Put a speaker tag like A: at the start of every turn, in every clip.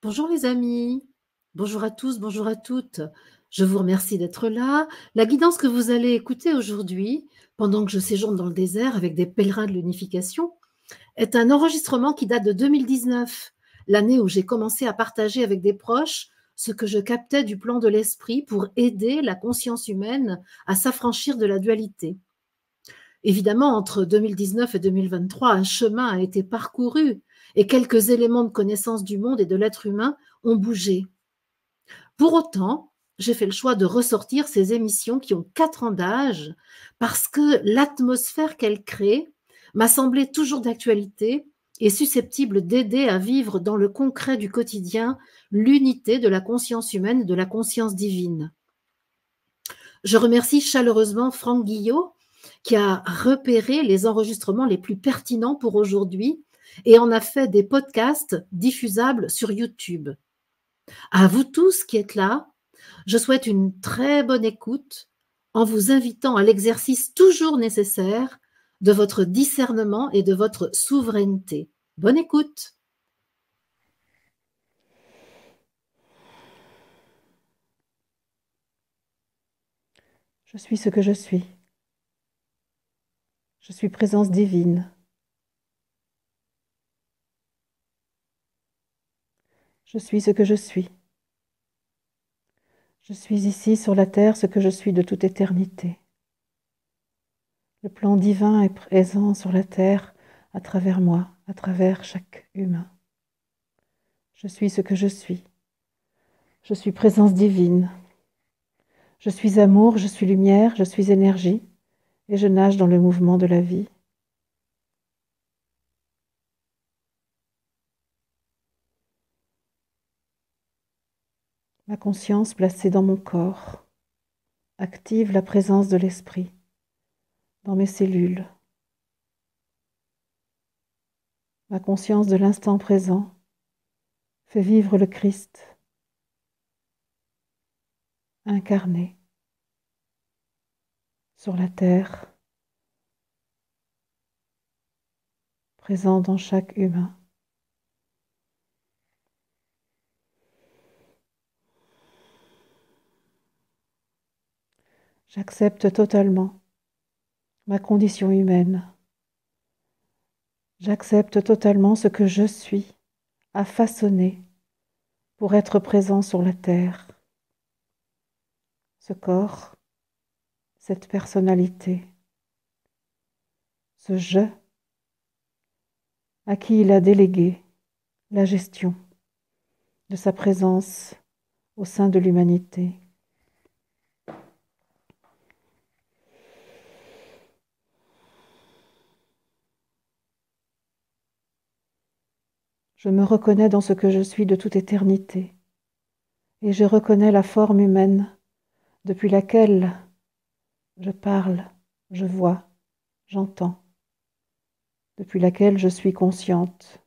A: Bonjour les amis, bonjour à tous, bonjour à toutes. Je vous remercie d'être là. La guidance que vous allez écouter aujourd'hui, pendant que je séjourne dans le désert avec des pèlerins de l'unification, est un enregistrement qui date de 2019, l'année où j'ai commencé à partager avec des proches ce que je captais du plan de l'esprit pour aider la conscience humaine à s'affranchir de la dualité. Évidemment, entre 2019 et 2023, un chemin a été parcouru et quelques éléments de connaissance du monde et de l'être humain ont bougé. Pour autant, j'ai fait le choix de ressortir ces émissions qui ont 4 ans d'âge parce que l'atmosphère qu'elles créent m'a semblé toujours d'actualité et susceptible d'aider à vivre dans le concret du quotidien l'unité de la conscience humaine et de la conscience divine. Je remercie chaleureusement Franck Guillot qui a repéré les enregistrements les plus pertinents pour aujourd'hui et en a fait des podcasts diffusables sur YouTube. À vous tous qui êtes là, je souhaite une très bonne écoute en vous invitant à l'exercice toujours nécessaire de votre discernement et de votre souveraineté. Bonne écoute.
B: Je suis ce que je suis. Je suis présence divine. Je suis ce que je suis. Je suis ici sur la terre ce que je suis de toute éternité. Le plan divin est présent sur la terre à travers moi, à travers chaque humain. Je suis ce que je suis. Je suis présence divine. Je suis amour, je suis lumière, je suis énergie et je nage dans le mouvement de la vie. Ma conscience placée dans mon corps active la présence de l'esprit dans mes cellules. Ma conscience de l'instant présent fait vivre le Christ incarné sur la terre, présent dans chaque humain. J'accepte totalement ma condition humaine. J'accepte totalement ce que je suis à façonner pour être présent sur la terre. Ce corps, cette personnalité, ce je à qui il a délégué la gestion de sa présence au sein de l'humanité. Je me reconnais dans ce que je suis de toute éternité et je reconnais la forme humaine depuis laquelle je parle, je vois, j'entends, depuis laquelle je suis consciente.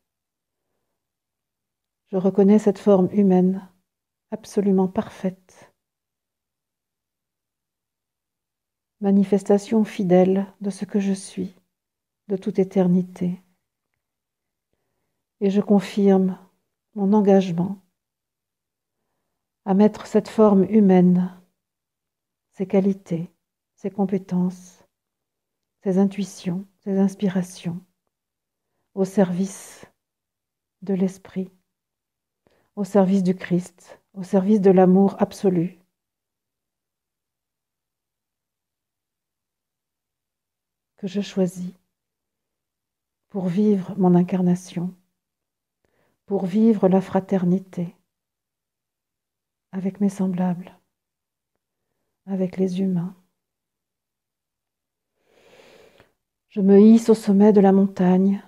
B: Je reconnais cette forme humaine absolument parfaite, manifestation fidèle de ce que je suis de toute éternité. Et je confirme mon engagement à mettre cette forme humaine, ses qualités, ses compétences, ses intuitions, ses inspirations, au service de l'esprit, au service du Christ, au service de l'amour absolu. Que je choisis pour vivre mon incarnation, pour vivre la fraternité avec mes semblables, avec les humains. Je me hisse au sommet de la montagne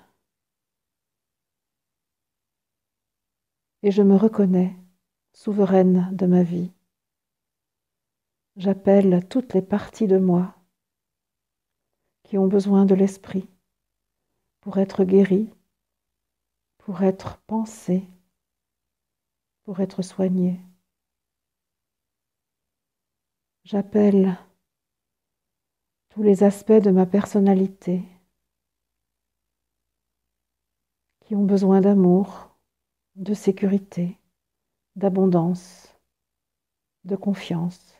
B: et je me reconnais souveraine de ma vie. J'appelle toutes les parties de moi qui ont besoin de l'esprit pour être guéries, pour être pensées, pour être soignées. J'appelle tous les aspects de ma personnalité qui ont besoin d'amour, de sécurité, d'abondance, de confiance,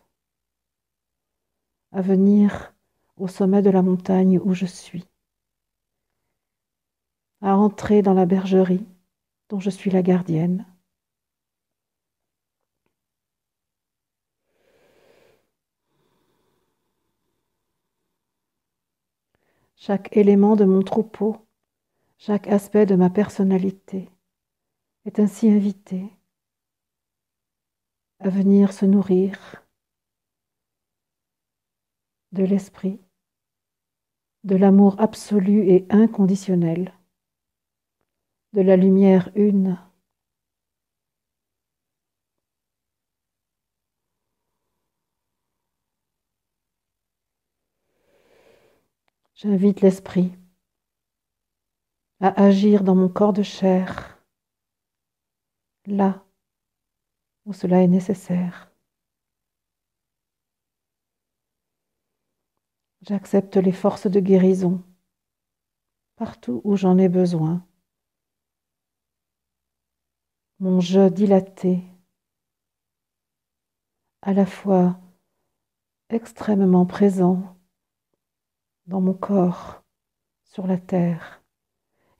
B: à venir au sommet de la montagne où je suis, à entrer dans la bergerie dont je suis la gardienne. Chaque élément de mon troupeau, chaque aspect de ma personnalité est ainsi invité à venir se nourrir de l'esprit, de l'amour absolu et inconditionnel, de la lumière une. J'invite l'esprit à agir dans mon corps de chair, là où cela est nécessaire. J'accepte les forces de guérison partout où j'en ai besoin. Mon je dilaté, à la fois extrêmement présent dans mon corps sur la terre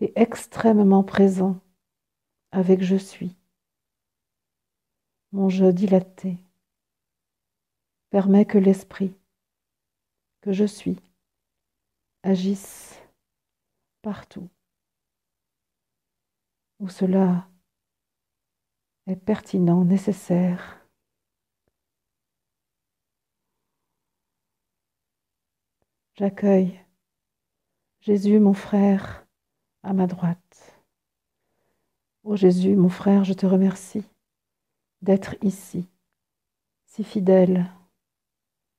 B: et extrêmement présent avec je suis. Mon je dilaté permet que l'esprit que je suis agisse partout où cela est pertinent, nécessaire. J'accueille Jésus, mon frère, à ma droite. Ô Jésus, mon frère, je te remercie d'être ici, si fidèle,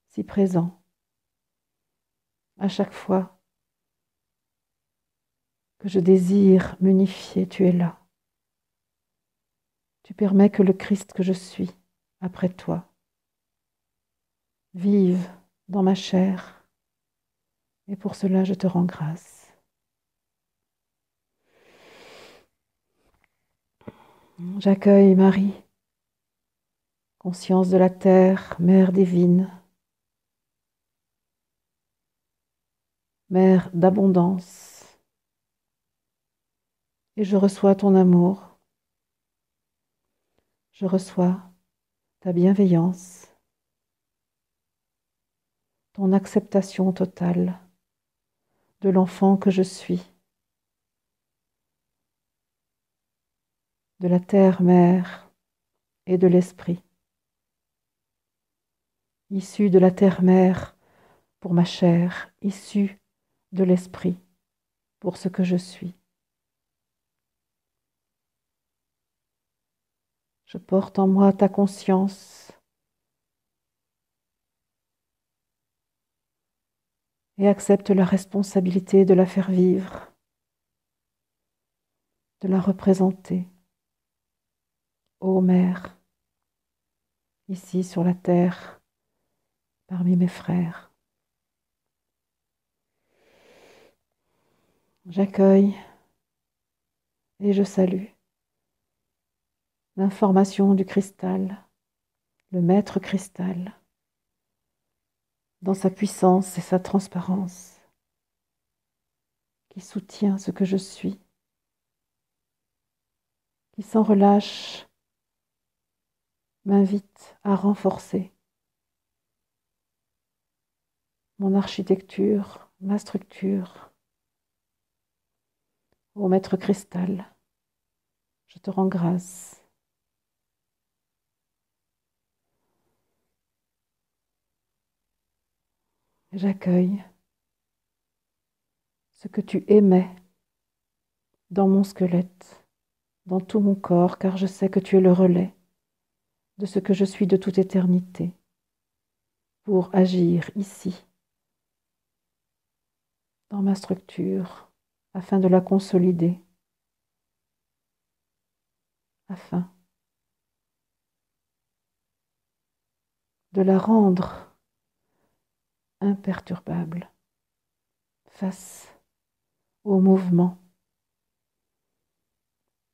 B: si présent. À chaque fois que je désire m'unifier, tu es là. Tu permets que le Christ que je suis, après toi, vive dans ma chair, et pour cela je te rends grâce. J'accueille Marie, conscience de la terre, mère divine, mère d'abondance, et je reçois ton amour, je reçois ta bienveillance, ton acceptation totale de l'enfant que je suis, de la terre-mère et de l'esprit, issu de la terre-mère pour ma chair, issu de l'esprit pour ce que je suis. Je porte en moi ta conscience et accepte la responsabilité de la faire vivre, de la représenter. Ô Mère, ici sur la terre, parmi mes frères. J'accueille et je salue l'information du cristal, le maître cristal, dans sa puissance et sa transparence, qui soutient ce que je suis, qui sans relâche m'invite à renforcer mon architecture, ma structure. Ô maître cristal, je te rends grâce. J'accueille ce que tu émets dans mon squelette, dans tout mon corps, car je sais que tu es le relais de ce que je suis de toute éternité, pour agir ici, dans ma structure, afin de la consolider, afin de la rendre imperturbable face aux mouvements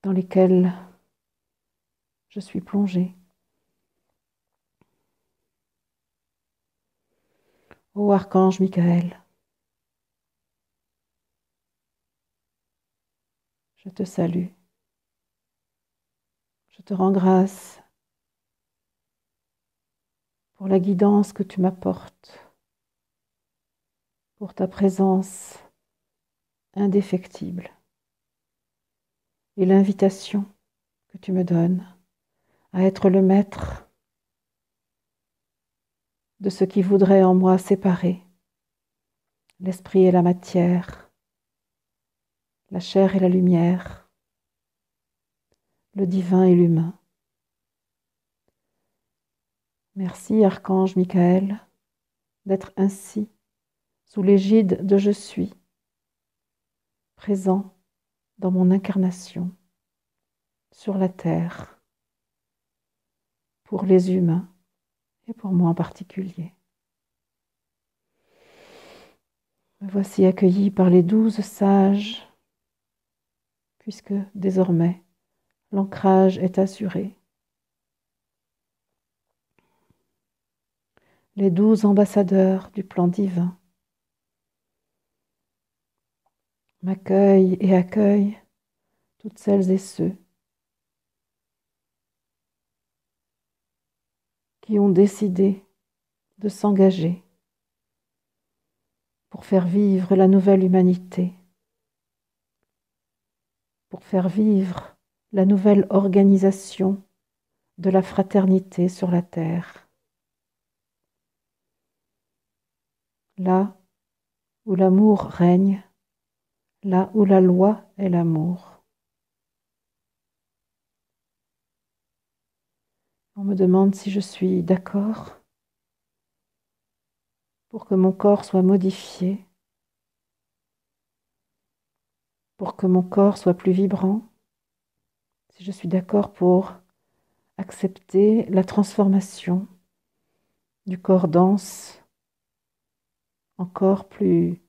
B: dans lesquels Je suis plongée. Ô archange Michael, je te salue. Je te rends grâce pour la guidance que tu m'apportes, pour ta présence indéfectible et l'invitation que tu me donnes à être le maître de ce qui voudrait en moi séparer l'esprit et la matière, la chair et la lumière, le divin et l'humain. Merci, archange Michael, d'être ainsi, sous l'égide de Je suis, présent dans mon incarnation, sur la terre, pour les humains et pour moi en particulier. Me voici accueilli par les 12 sages, puisque désormais l'ancrage est assuré. Les 12 ambassadeurs du plan divin m'accueillent et accueillent toutes celles et ceux qui ont décidé de s'engager pour faire vivre la nouvelle humanité, pour faire vivre la nouvelle organisation de la fraternité sur la terre. Là où l'amour règne, là où la loi est l'amour. On me demande si je suis d'accord pour que mon corps soit modifié, pour que mon corps soit plus vibrant, si je suis d'accord pour accepter la transformation du corps dense, encore plus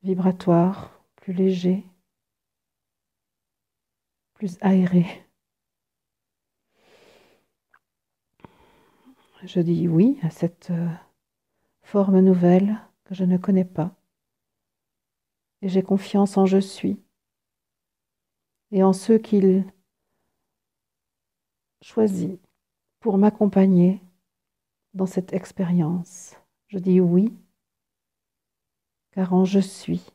B: vibratoire, plus léger, plus aéré. Je dis oui à cette forme nouvelle que je ne connais pas. Et j'ai confiance en Je suis et en ceux qu'il choisit pour m'accompagner dans cette expérience. Je dis oui, car en je suis,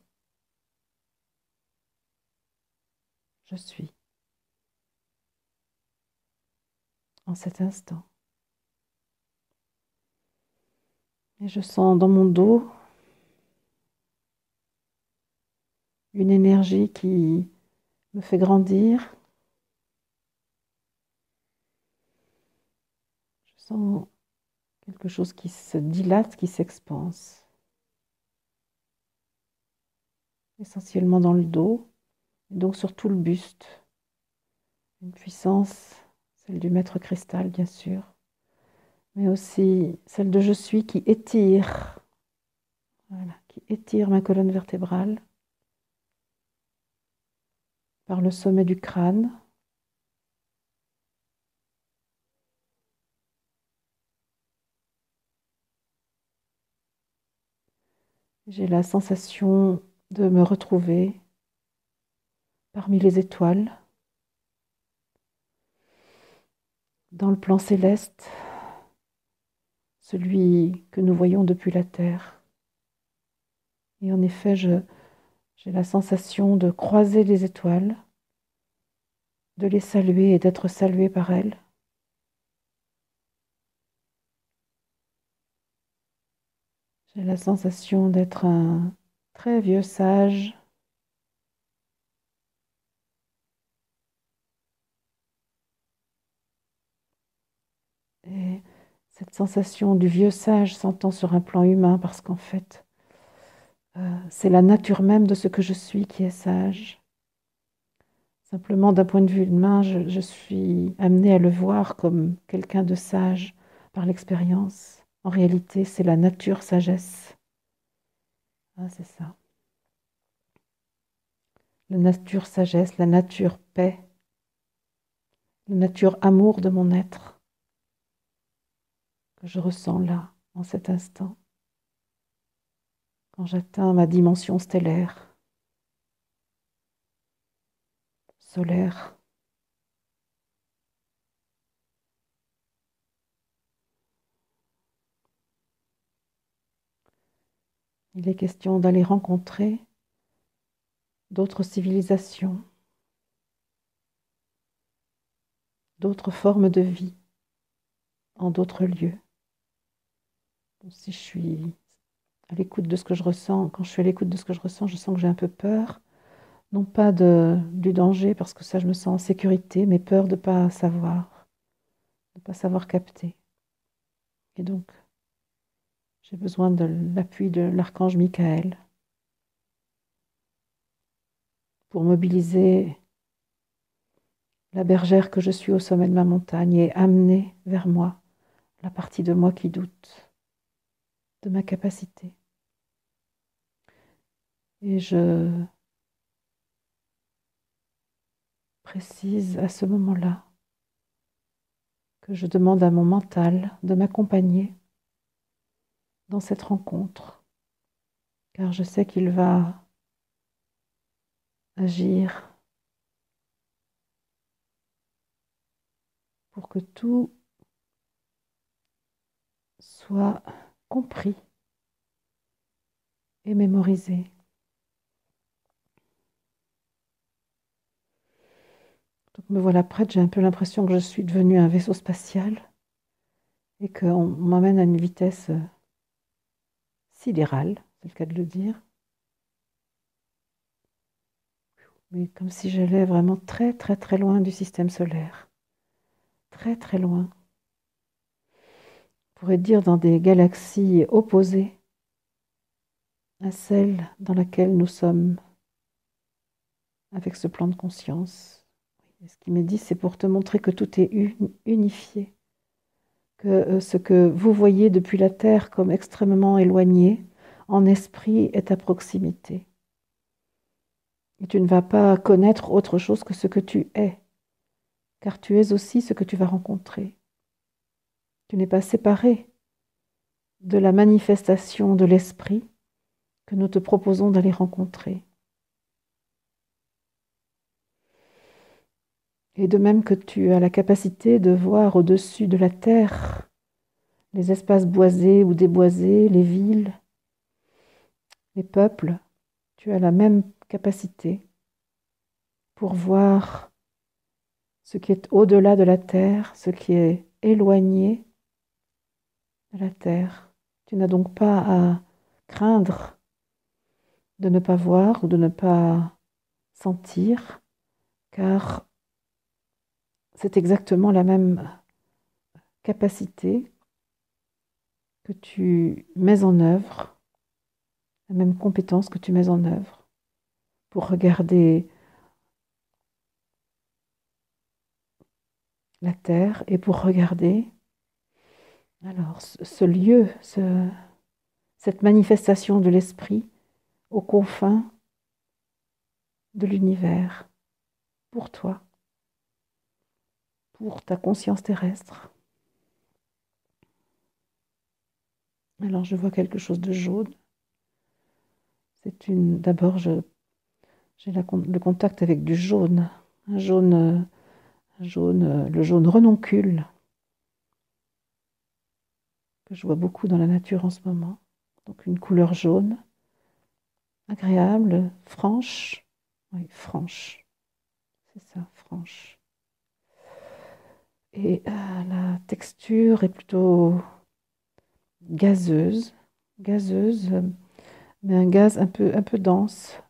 B: en cet instant. Et je sens dans mon dos une énergie qui me fait grandir. Je sens quelque chose qui se dilate, qui s'expanse. Essentiellement dans le dos, et donc sur tout le buste. Une puissance, celle du maître cristal, bien sûr, mais aussi celle de Je suis qui étire, voilà, qui étire ma colonne vertébrale par le sommet du crâne. J'ai la sensation de me retrouver parmi les étoiles, dans le plan céleste, celui que nous voyons depuis la Terre. Et en effet, j'ai la sensation de croiser les étoiles, de les saluer et d'être saluée par elles. J'ai la sensation d'être un très vieux sage et cette sensation du vieux sage s'entend sur un plan humain parce qu'en fait, c'est la nature même de ce que je suis qui est sage. Simplement, d'un point de vue humain, je suis amenée à le voir comme quelqu'un de sage par l'expérience. En réalité, c'est la nature sagesse. Ah, c'est ça. La nature sagesse, la nature paix, la nature amour de mon être que je ressens là, en cet instant, quand j'atteins ma dimension stellaire, solaire. Il est question d'aller rencontrer d'autres civilisations, d'autres formes de vie, en d'autres lieux. Si je suis à l'écoute de ce que je ressens, quand je suis à l'écoute de ce que je ressens, je sens que j'ai un peu peur, non pas du danger, parce que ça je me sens en sécurité, mais peur de ne pas savoir capter. Et donc, j'ai besoin de l'appui de l'archange Michael pour mobiliser la bergère que je suis au sommet de ma montagne et amener vers moi la partie de moi qui doute de ma capacité. Et je précise à ce moment-là que je demande à mon mental de m'accompagner dans cette rencontre, car je sais qu'il va agir pour que tout soit compris et mémorisé. Donc me voilà prête, j'ai un peu l'impression que je suis devenue un vaisseau spatial et qu'on m'emmène à une vitesse sidérale, c'est le cas de le dire, mais comme si j'allais vraiment très très très loin du système solaire, très très loin. On pourrait dire dans des galaxies opposées à celle dans laquelle nous sommes avec ce plan de conscience. Et ce qui m'est dit, c'est pour te montrer que tout est unifié, que ce que vous voyez depuis la Terre comme extrêmement éloigné, en esprit est à proximité. Et tu ne vas pas connaître autre chose que ce que tu es, car tu es aussi ce que tu vas rencontrer. Tu n'es pas séparé de la manifestation de l'esprit que nous te proposons d'aller rencontrer. Et de même que tu as la capacité de voir au-dessus de la terre les espaces boisés ou déboisés, les villes, les peuples, tu as la même capacité pour voir ce qui est au-delà de la terre, ce qui est éloigné de la terre. Tu n'as donc pas à craindre de ne pas voir ou de ne pas sentir, car c'est exactement la même capacité que tu mets en œuvre, la même compétence que tu mets en œuvre pour regarder la terre et pour regarder alors ce lieu, cette manifestation de l'esprit aux confins de l'univers pour toi, pour ta conscience terrestre. Alors je vois quelque chose de jaune. D'abord j'ai le contact avec du jaune, le jaune renoncule que je vois beaucoup dans la nature en ce moment. Donc une couleur jaune, agréable, franche. Oui, franche. C'est ça, franche. Et la texture est plutôt gazeuse, mais un gaz un peu dense.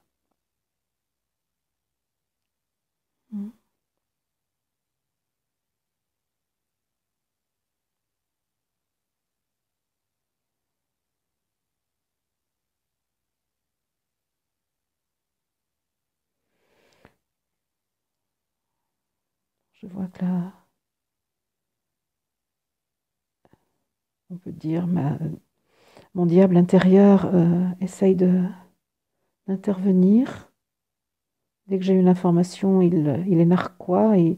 B: Je vois que là, on peut dire, mon diable intérieur essaye d'intervenir. Dès que j'ai une information, il est narquois et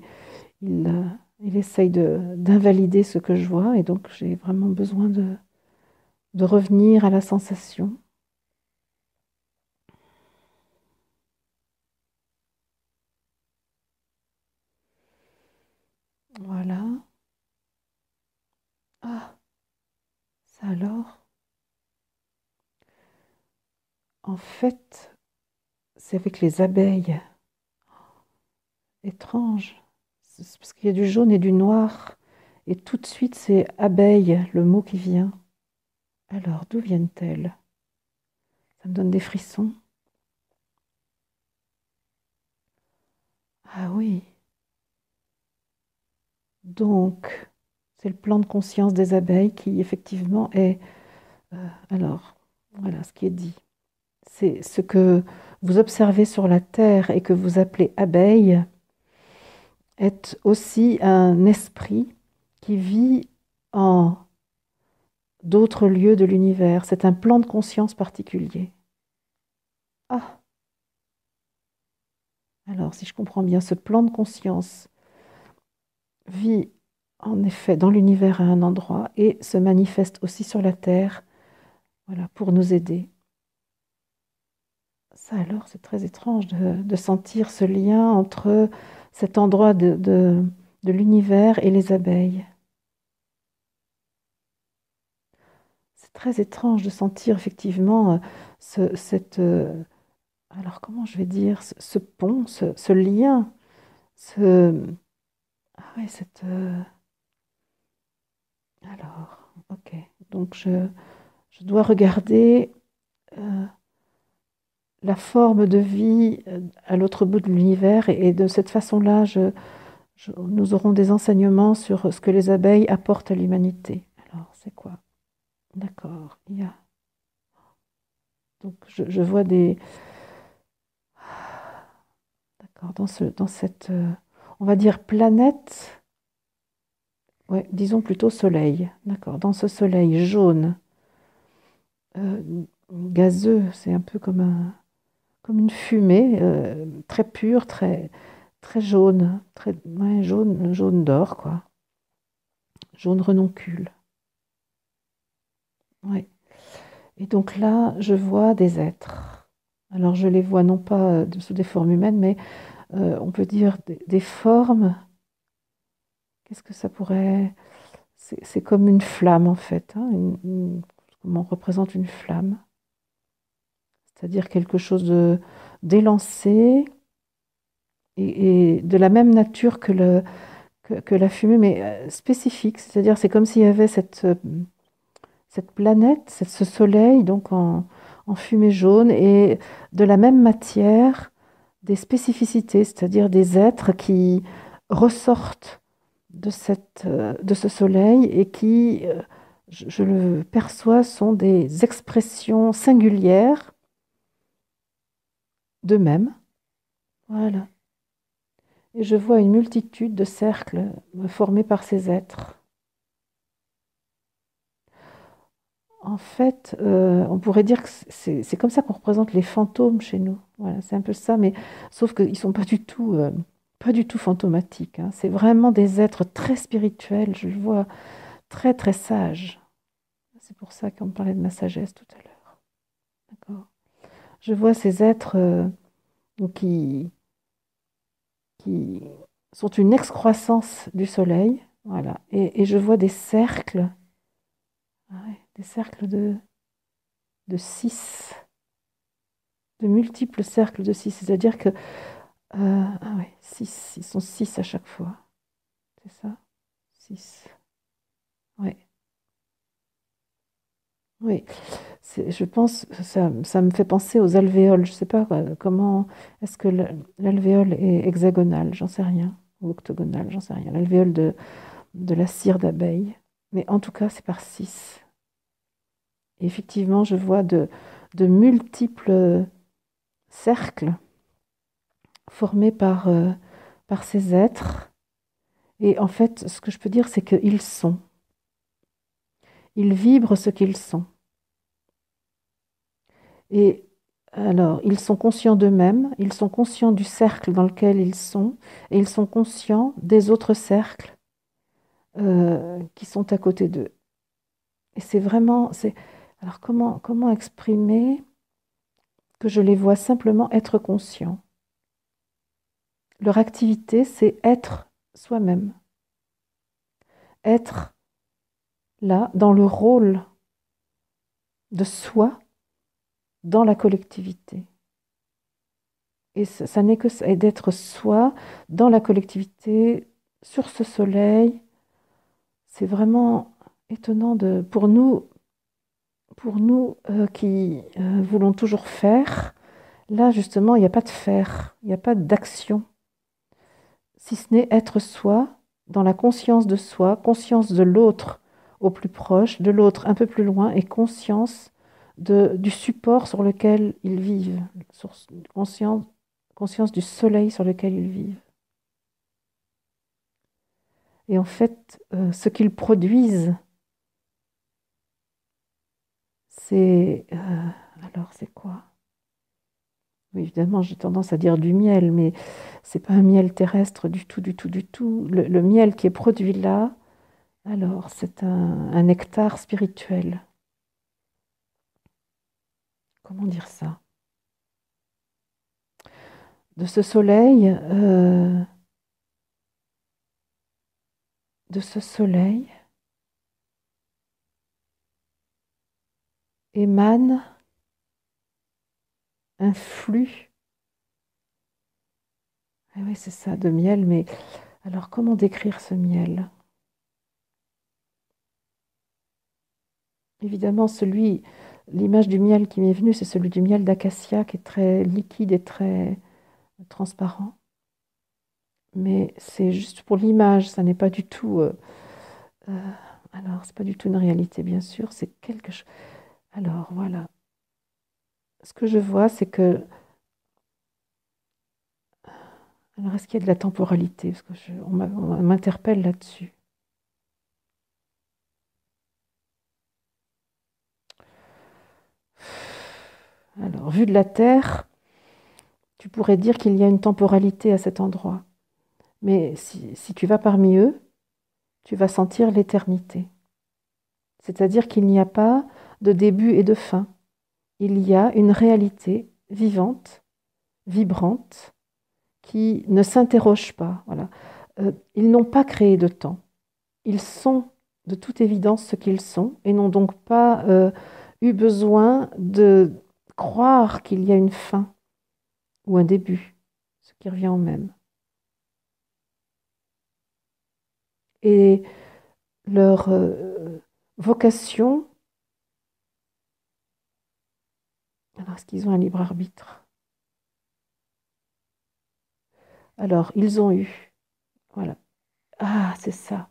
B: il essaye d'invalider ce que je vois et donc j'ai vraiment besoin de revenir à la sensation. Voilà. Ah, ça alors? En fait, c'est avec les abeilles. Étrange. C'est parce qu'il y a du jaune et du noir. Et tout de suite, c'est abeille, le mot qui vient. Alors, d'où viennent-elles? Ça me donne des frissons. Ah oui. Donc, c'est le plan de conscience des abeilles qui, effectivement, est... alors, voilà ce qui est dit. C'est ce que vous observez sur la Terre et que vous appelez abeille est aussi un esprit qui vit en d'autres lieux de l'univers. C'est un plan de conscience particulier. Ah, alors si je comprends bien, ce plan de conscience vit en effet dans l'univers à un endroit et se manifeste aussi sur la Terre, voilà, pour nous aider. Ça alors, c'est très étrange de sentir ce lien entre cet endroit de l'univers et les abeilles. C'est très étrange de sentir effectivement cette... alors comment je vais dire, ce pont, ce lien, ce... Ah ouais, cette... alors, ok. Donc je dois regarder la forme de vie à l'autre bout de l'univers et de cette façon-là, nous aurons des enseignements sur ce que les abeilles apportent à l'humanité. Alors, c'est quoi? D'accord, il y a... Donc je vois des... D'accord, dans cette, on va dire planète, ouais, disons plutôt soleil. D'accord, dans ce soleil jaune, euh, gazeux, c'est un peu comme une fumée, très pure, très jaune, très, ouais, jaune d'or, quoi. Jaune renoncule. Ouais. Et donc là, je vois des êtres. Alors je les vois non pas sous des formes humaines, mais on peut dire des formes. Qu'est-ce que ça pourrait... C'est comme une flamme en fait, hein, comme on représente une flamme, c'est-à-dire quelque chose d'élancé et de la même nature que la fumée, mais spécifique, c'est-à-dire c'est comme s'il y avait cette planète, ce soleil donc en fumée jaune et de la même matière des spécificités, c'est-à-dire des êtres qui ressortent de ce soleil et qui, je le perçois, sont des expressions singulières d'eux-mêmes. Voilà. Et je vois une multitude de cercles formés par ces êtres. En fait, on pourrait dire que c'est comme ça qu'on représente les fantômes chez nous. Voilà, c'est un peu ça, mais sauf qu'ils ne sont pas du tout fantomatiques, hein. C'est vraiment des êtres très spirituels, je le vois, très très sages. C'est pour ça qu'on parlait de ma sagesse tout à l'heure. D'accord. Je vois ces êtres qui, qui sont une excroissance du soleil, voilà. Et je vois des cercles, ah ouais, des cercles de 6, de multiples cercles de 6, c'est-à-dire que, ah ouais, 6, ils sont 6 à chaque fois, c'est ça? 6, ouais, oui. Je pense, ça me fait penser aux alvéoles, je ne sais pas comment, est-ce que l'alvéole est hexagonale, j'en sais rien, ou octogonale, j'en sais rien, l'alvéole de la cire d'abeille, mais en tout cas, c'est par 6. Et effectivement, je vois de multiples cercles formés par ces êtres. Et en fait, ce que je peux dire, c'est qu'ils sont. Ils vibrent ce qu'ils sont. Et Alors, ils sont conscients d'eux-mêmes, ils sont conscients du cercle dans lequel ils sont, et ils sont conscients des autres cercles qui sont à côté d'eux. Et c'est vraiment, alors comment exprimer que je les vois simplement être conscients? Leur activité, c'est être soi-même, être là dans le rôle de soi dans la collectivité. Et ça n'est que ça, et d'être soi dans la collectivité, sur ce soleil. C'est vraiment étonnant pour nous qui voulons toujours faire. Là, justement, il n'y a pas de faire, il n'y a pas d'action, si ce n'est être soi, dans la conscience de soi, conscience de l'autre au plus proche, de l'autre un peu plus loin, et conscience du support sur lequel ils vivent, conscience du soleil sur lequel ils vivent. Et en fait, ce qu'ils produisent, c'est... alors, c'est quoi? Oui, évidemment, j'ai tendance à dire du miel, mais c'est pas un miel terrestre du tout, du tout, du tout. Le miel qui est produit là, alors, c'est un nectar spirituel. Comment dire ça? De ce soleil, de ce soleil émane un flux. Ah oui, c'est ça, de miel, mais alors comment décrire ce miel? Évidemment, l'image du miel qui m'est venue, c'est celui du miel d'acacia qui est très liquide et très transparent. Mais c'est juste pour l'image, ça n'est pas du tout. Euh, alors, c'est pas du tout une réalité, bien sûr, c'est quelque chose. Alors, voilà. Ce que je vois, c'est que. Alors, est-ce qu'il y a de la temporalité? Parce que on m'interpelle là-dessus. Alors, vu de la Terre, tu pourrais dire qu'il y a une temporalité à cet endroit. Mais si tu vas parmi eux, tu vas sentir l'éternité. C'est-à-dire qu'il n'y a pas de début et de fin. Il y a une réalité vivante, vibrante, qui ne s'interroge pas. Voilà. Ils n'ont pas créé de temps. Ils sont de toute évidence ce qu'ils sont et n'ont donc pas eu besoin de croire qu'il y a une fin ou un début, ce qui revient au même. Et leur vocation, alors est-ce qu'ils ont un libre arbitre? Alors, ils ont eu, voilà. Ah, c'est ça.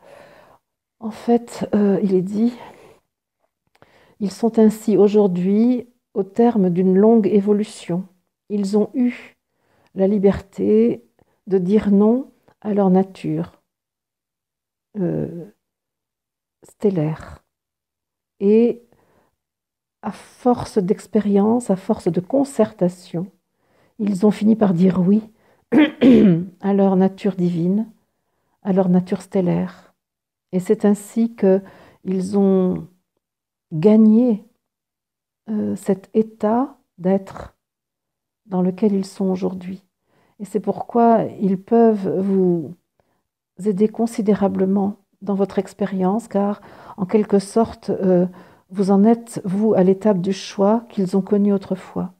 B: En fait, il est dit, ils sont ainsi aujourd'hui au terme d'une longue évolution. Ils ont eu la liberté de dire non à leur nature euh, stellaire. Et à force d'expérience, à force de concertation, ils ont fini par dire oui à leur nature divine, à leur nature stellaire. Et c'est ainsi qu'ils ont gagné cet état d'être dans lequel ils sont aujourd'hui. Et c'est pourquoi ils peuvent vous aider considérablement dans votre expérience, car en quelque sorte, vous en êtes, vous, à l'étape du choix qu'ils ont connu autrefois.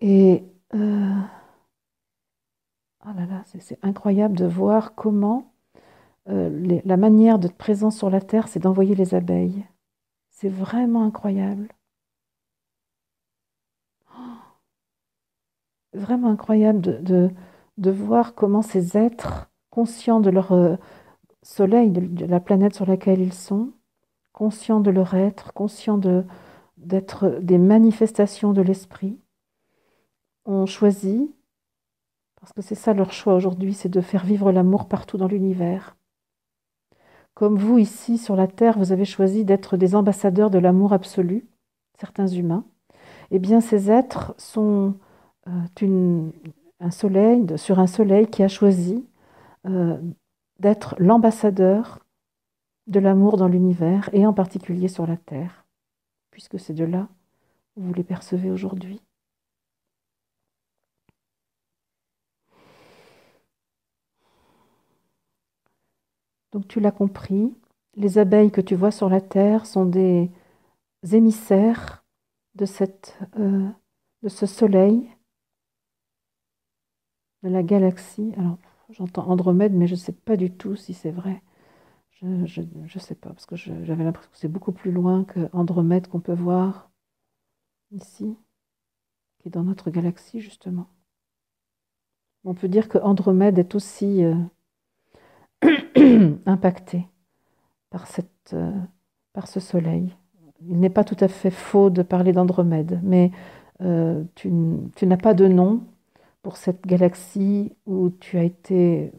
B: Et oh là là, c'est incroyable de voir comment la manière d'être présent sur la Terre, c'est d'envoyer les abeilles. C'est vraiment incroyable. Vraiment incroyable de voir comment ces êtres, conscients de leur soleil, de la planète sur laquelle ils sont, conscients de leur être, conscients d'être des manifestations de l'esprit, ont choisi, parce que c'est ça leur choix aujourd'hui, c'est de faire vivre l'amour partout dans l'univers. Comme vous, ici, sur la Terre, vous avez choisi d'être des ambassadeurs de l'amour absolu, certains humains, eh bien ces êtres sont sur un soleil qui a choisi euh, d'être l'ambassadeur de l'amour dans l'univers et en particulier sur la Terre, puisque c'est de là où vous les percevez aujourd'hui. Donc tu l'as compris, les abeilles que tu vois sur la Terre sont des émissaires de de ce soleil, de la galaxie. Alors j'entends Andromède, mais je ne sais pas du tout si c'est vrai. Je sais pas, parce que j'avais l'impression que c'est beaucoup plus loin que Andromède qu'on peut voir ici, qui est dans notre galaxie, justement. On peut dire que Andromède est aussi impacté par par ce soleil. Il n'est pas tout à fait faux de parler d'Andromède, mais tu n'as pas de nom pour cette galaxie où tu as été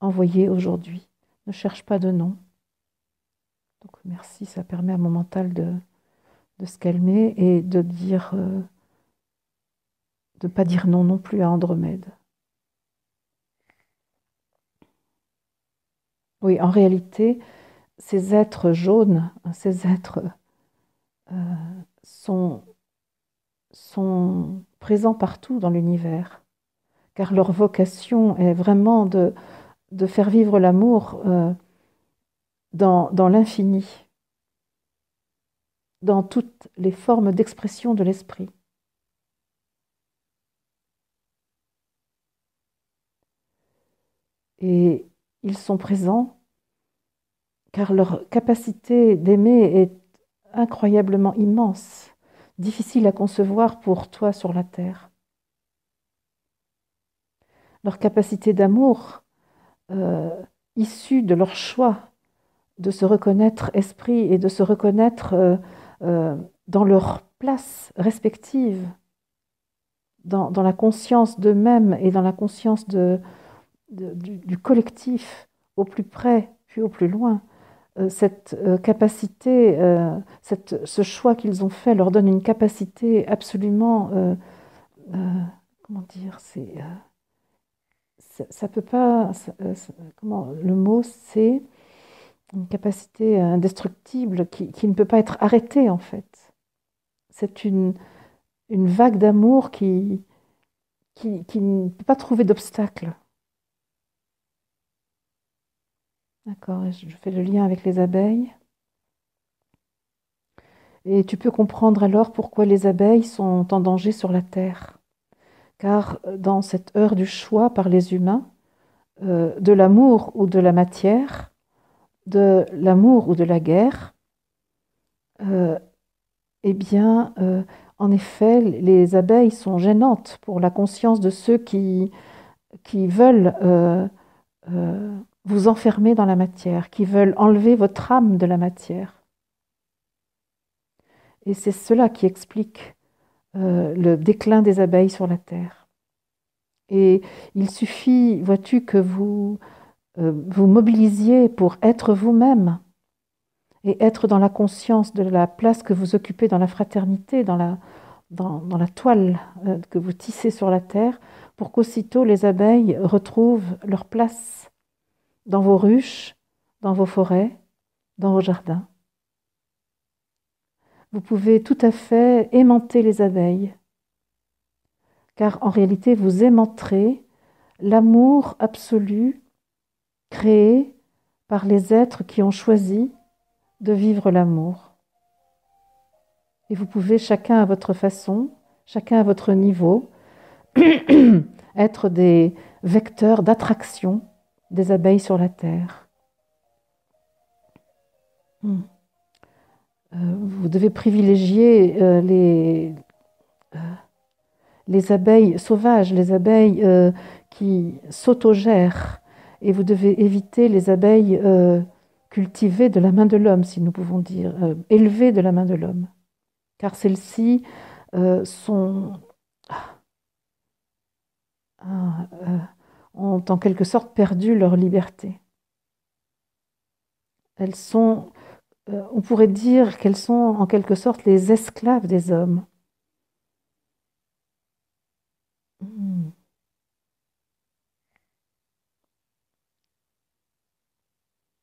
B: envoyé aujourd'hui. Ne cherche pas de nom. Donc merci, ça permet à mon mental de se calmer et de dire, de pas dire non non plus à Andromède. Oui, en réalité, ces êtres jaunes, ces êtres euh, sont, sont présents partout dans l'univers, car leur vocation est vraiment de faire vivre l'amour dans l'infini, dans toutes les formes d'expression de l'esprit. Et ils sont présents car leur capacité d'aimer est incroyablement immense, difficile à concevoir pour toi sur la terre. Leur capacité d'amour, euh, issue de leur choix de se reconnaître esprit et de se reconnaître dans leur place respective, dans la conscience d'eux-mêmes et dans la conscience du collectif, au plus près puis au plus loin. Cette capacité, ce choix qu'ils ont fait leur donne une capacité absolument, comment dire, ça peut pas, comment, le mot c'est une capacité indestructible qui ne peut pas être arrêtée en fait. C'est une vague d'amour qui ne peut pas trouver d'obstacle. D'accord, je fais le lien avec les abeilles. Et tu peux comprendre alors pourquoi les abeilles sont en danger sur la Terre. Car dans cette heure du choix par les humains, de l'amour ou de la matière, de l'amour ou de la guerre, euh, eh bien, en effet, les abeilles sont gênantes pour la conscience de ceux qui veulent vous enfermer dans la matière, qui veulent enlever votre âme de la matière. Et c'est cela qui explique le déclin des abeilles sur la Terre. Et il suffit, vois-tu, que vous mobilisiez pour être vous-même et être dans la conscience de la place que vous occupez dans la fraternité, dans la toile que vous tissez sur la terre, pour qu'aussitôt les abeilles retrouvent leur place dans vos ruches, dans vos forêts, dans vos jardins. Vous pouvez tout à fait aimanter les abeilles, car en réalité vous aimanterez l'amour absolu créé par les êtres qui ont choisi de vivre l'amour. Et vous pouvez, chacun à votre façon, chacun à votre niveau, être des vecteurs d'attraction des abeilles sur la terre. Vous devez privilégier les abeilles sauvages, les abeilles qui s'autogèrent, et vous devez éviter les abeilles cultivées de la main de l'homme, si nous pouvons dire, élevées de la main de l'homme. Car celles-ci ont en quelque sorte perdu leur liberté. Elles sont, on pourrait dire qu'elles sont en quelque sorte les esclaves des hommes.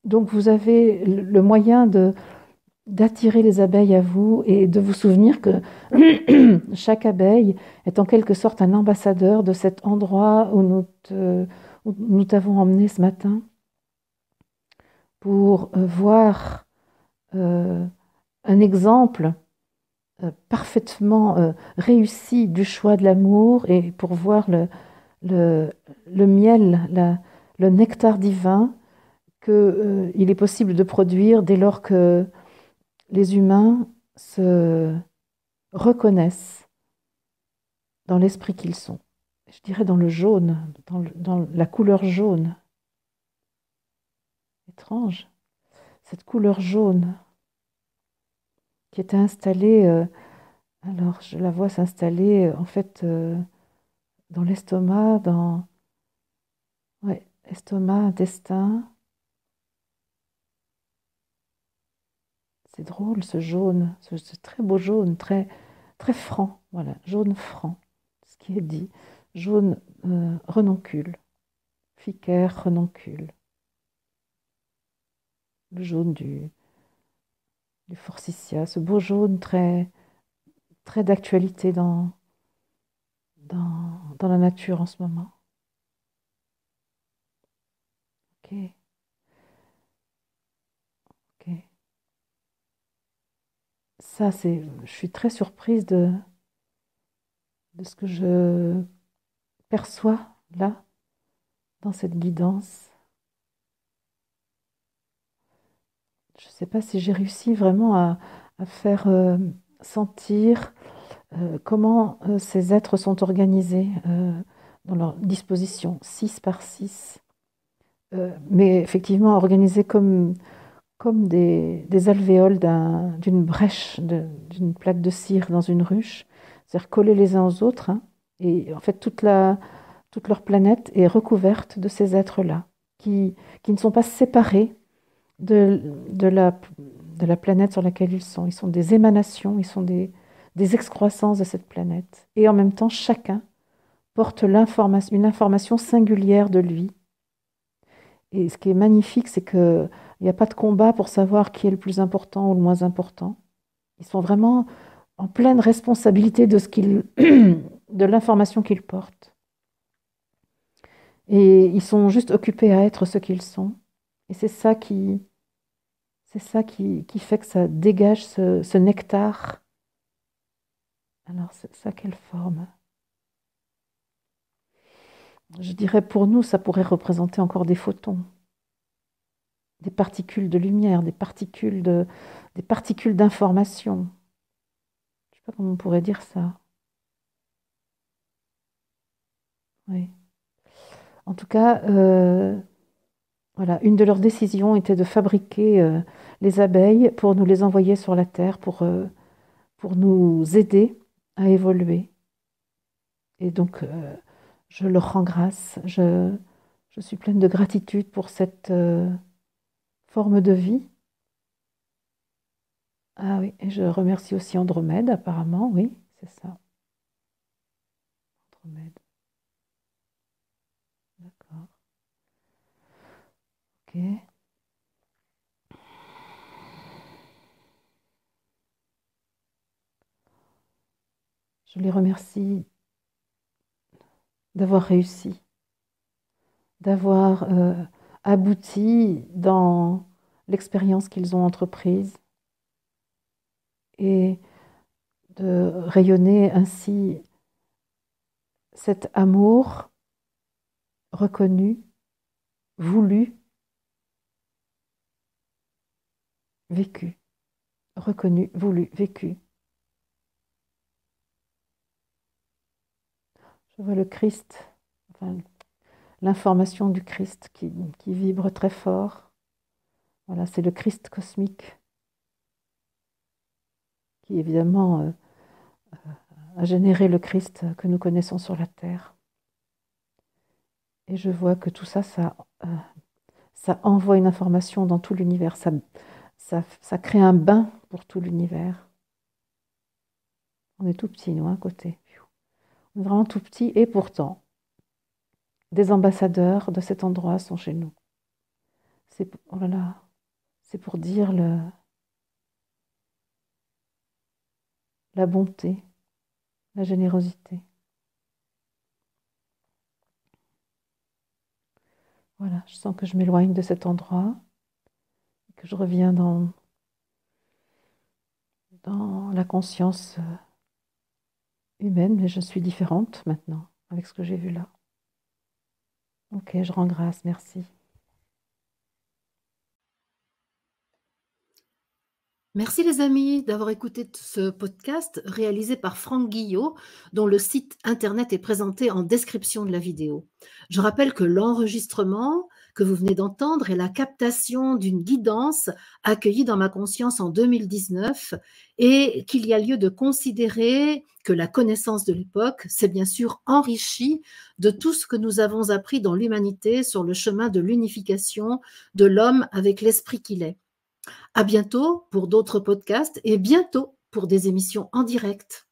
B: Donc vous avez le moyen d'attirer les abeilles à vous et de vous souvenir que chaque abeille est en quelque sorte un ambassadeur de cet endroit où nous t'avons emmené ce matin pour voir euh, un exemple parfaitement réussi du choix de l'amour et pour voir le, le miel, le nectar divin qu'il est possible de produire dès lors que les humains se reconnaissent dans l'esprit qu'ils sont. Je dirais dans le jaune, dans la couleur jaune. Étrange. Cette couleur jaune qui était installée, alors je la vois s'installer en fait dans l'estomac, ouais, estomac, intestin. C'est drôle ce jaune, ce très beau jaune, très, très franc, voilà, jaune franc, ce qui est dit. Jaune renoncule, Ficaire renoncule, le jaune du forsythia, ce beau jaune très, très d'actualité dans la nature en ce moment. Ok, ok. Ça, je suis très surprise de ce que je perçois là, dans cette guidance. Je ne sais pas si j'ai réussi vraiment à faire sentir comment ces êtres sont organisés dans leur disposition, 6 par 6, mais effectivement organisés comme des alvéoles d'une brèche, d'une plaque de cire dans une ruche, c'est-à-dire collés les uns aux autres, hein, et en fait toute leur planète est recouverte de ces êtres-là, qui ne sont pas séparés de, de la, de la planète sur laquelle ils sont. Ils sont des émanations, ils sont des excroissances de cette planète. Et en même temps, chacun porte une information singulière de lui. Et ce qui est magnifique, c'est qu'il n'y a pas de combat pour savoir qui est le plus important ou le moins important. Ils sont vraiment en pleine responsabilité de l'information qu'ils portent. Et ils sont juste occupés à être ce qu'ils sont. Et c'est ça qui fait que ça dégage ce nectar. Alors, ça, quelle forme? Je dirais pour nous, ça pourrait représenter encore des photons, des particules de lumière, des particules d'information. Je ne sais pas comment on pourrait dire ça. Oui. En tout cas, voilà, une de leurs décisions était de fabriquer les abeilles pour nous les envoyer sur la Terre, pour nous aider à évoluer. Et donc, je leur rends grâce. Je suis pleine de gratitude pour cette forme de vie. Ah oui, et je remercie aussi Andromède, apparemment, oui, c'est ça. Andromède, d'accord. Ok. Je les remercie d'avoir réussi, d'avoir abouti dans l'expérience qu'ils ont entreprise et de rayonner ainsi cet amour reconnu, voulu, vécu, reconnu, voulu, vécu. Je vois le Christ, enfin, l'information du Christ qui vibre très fort. Voilà, c'est le Christ cosmique qui évidemment a généré le Christ que nous connaissons sur la Terre. Et je vois que tout ça, ça envoie une information dans tout l'univers, ça crée un bain pour tout l'univers. On est tout petit, nous, à côté. On est vraiment tout petit et pourtant, des ambassadeurs de cet endroit sont chez nous. oh là là, c'est pour dire la bonté, la générosité. Voilà, je sens que je m'éloigne de cet endroit, que je reviens dans la conscience humaine, mais je suis différente maintenant avec ce que j'ai vu là. Ok, je rends grâce, merci.
A: Merci les amis d'avoir écouté ce podcast réalisé par Franck Guillot, dont le site internet est présenté en description de la vidéo. Je rappelle que l'enregistrement que vous venez d'entendre est la captation d'une guidance accueillie dans ma conscience en 2019 et qu'il y a lieu de considérer que la connaissance de l'époque s'est bien sûr enrichie de tout ce que nous avons appris dans l'humanité sur le chemin de l'unification de l'homme avec l'esprit qu'il est. À bientôt pour d'autres podcasts et bientôt pour des émissions en direct.